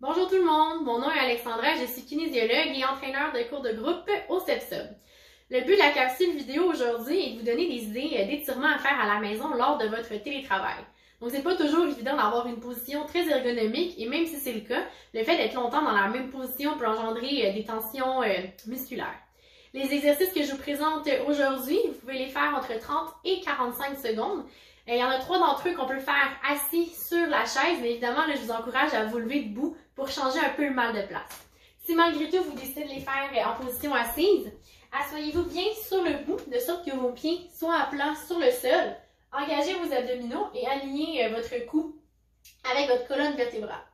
Bonjour tout le monde, mon nom est Alexandra, je suis kinésiologue et entraîneur de cours de groupe au CEPSUB. Le but de la capsule vidéo aujourd'hui est de vous donner des idées d'étirements à faire à la maison lors de votre télétravail. Donc c'est pas toujours évident d'avoir une position très ergonomique et même si c'est le cas, le fait d'être longtemps dans la même position peut engendrer des tensions musculaires. Les exercices que je vous présente aujourd'hui, vous pouvez les faire entre 30 et 45 secondes. Il y en a 3 d'entre eux qu'on peut faire assis sur la chaise, mais évidemment, là, je vous encourage à vous lever debout pour changer un peu le mal de place. Si malgré tout, vous décidez de les faire en position assise, asseyez-vous bien sur le bout, de sorte que vos pieds soient à plat sur le sol. Engagez vos abdominaux et alignez votre cou avec votre colonne vertébrale.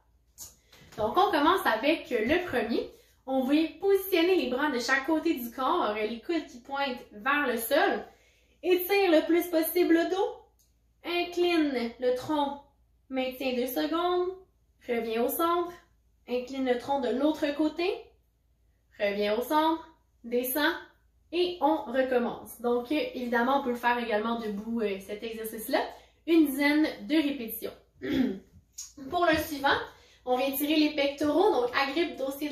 Donc, on commence avec le premier. On va positionner les bras de chaque côté du corps, les coudes qui pointent vers le sol. Étire le plus possible le dos. Incline le tronc, maintient 2 secondes, revient au centre, incline le tronc de l'autre côté, revient au centre, descend et on recommence. Donc évidemment, on peut le faire également debout cet exercice-là, une dizaine de répétitions. Pour le suivant, on vient tirer les pectoraux, donc agrippe le dossier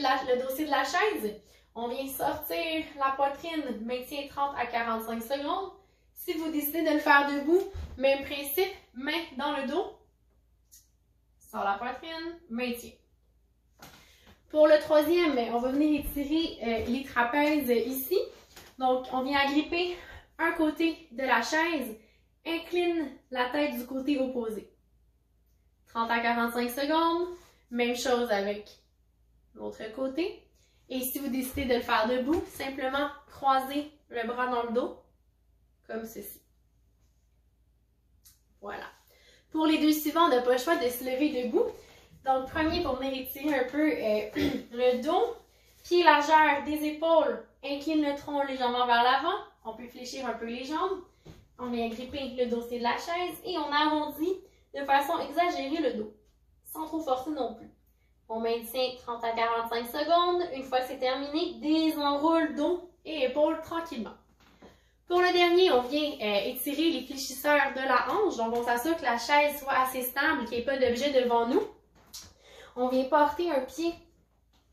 de la chaise, on vient sortir la poitrine, maintient 30 à 45 secondes. Si vous décidez de le faire debout, même principe, main dans le dos, sort la poitrine, maintien. Pour le troisième, on va venir étirer les trapèzes ici. Donc, on vient agripper un côté de la chaise, incline la tête du côté opposé. 30 à 45 secondes, même chose avec l'autre côté. Et si vous décidez de le faire debout, simplement croisez le bras dans le dos, comme ceci. Voilà. Pour les deux suivants, on n'a pas le choix de se lever debout. Donc, premier, pour venir étirer un peu le dos, pied largeur des épaules, incline le tronc légèrement vers l'avant. On peut fléchir un peu les jambes. On vient gripper le dossier de la chaise et on arrondit de façon exagérée le dos, sans trop forcer non plus. On maintient 30 à 45 secondes. Une fois que c'est terminé, désenroule dos et épaules tranquillement. Pour le dernier, on vient étirer les fléchisseurs de la hanche. Donc, on s'assure que la chaise soit assez stable, qu'il n'y ait pas d'objet devant nous. On vient porter un pied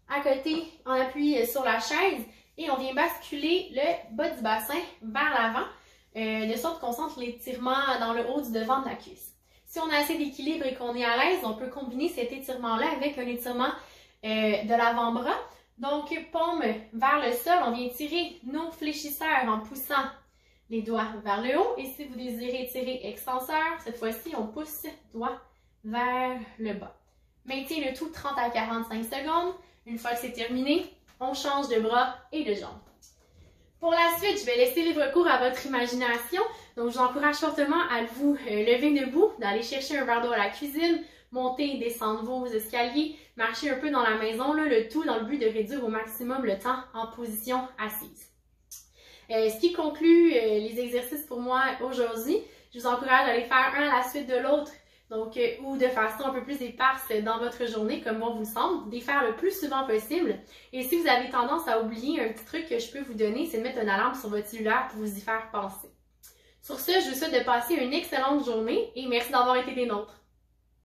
à côté en appui sur la chaise et on vient basculer le bas du bassin vers l'avant, de sorte qu'on sente l'étirement dans le haut du devant de la cuisse. Si on a assez d'équilibre et qu'on est à l'aise, on peut combiner cet étirement-là avec un étirement de l'avant-bras. Donc, paume vers le sol, on vient tirer nos fléchisseurs en poussant les doigts vers le haut. Et si vous désirez tirer extenseur, cette fois-ci, on pousse doigts vers le bas. Maintenez le tout 30 à 45 secondes. Une fois que c'est terminé, on change de bras et de jambes. Pour la suite, je vais laisser libre cours à votre imagination. Donc, je vous encourage fortement à vous lever debout, d'aller chercher un verre d'eau à la cuisine, monter et descendre vos escaliers, marcher un peu dans la maison, le tout dans le but de réduire au maximum le temps en position assise. Ce qui conclut les exercices pour moi aujourd'hui, je vous encourage à les faire un à la suite de l'autre, donc ou de façon un peu plus éparse dans votre journée, comme bon vous semble, de les faire le plus souvent possible. Et si vous avez tendance à oublier, un petit truc que je peux vous donner, c'est de mettre une alarme sur votre cellulaire pour vous y faire penser. Sur ce, je vous souhaite de passer une excellente journée et merci d'avoir été des nôtres.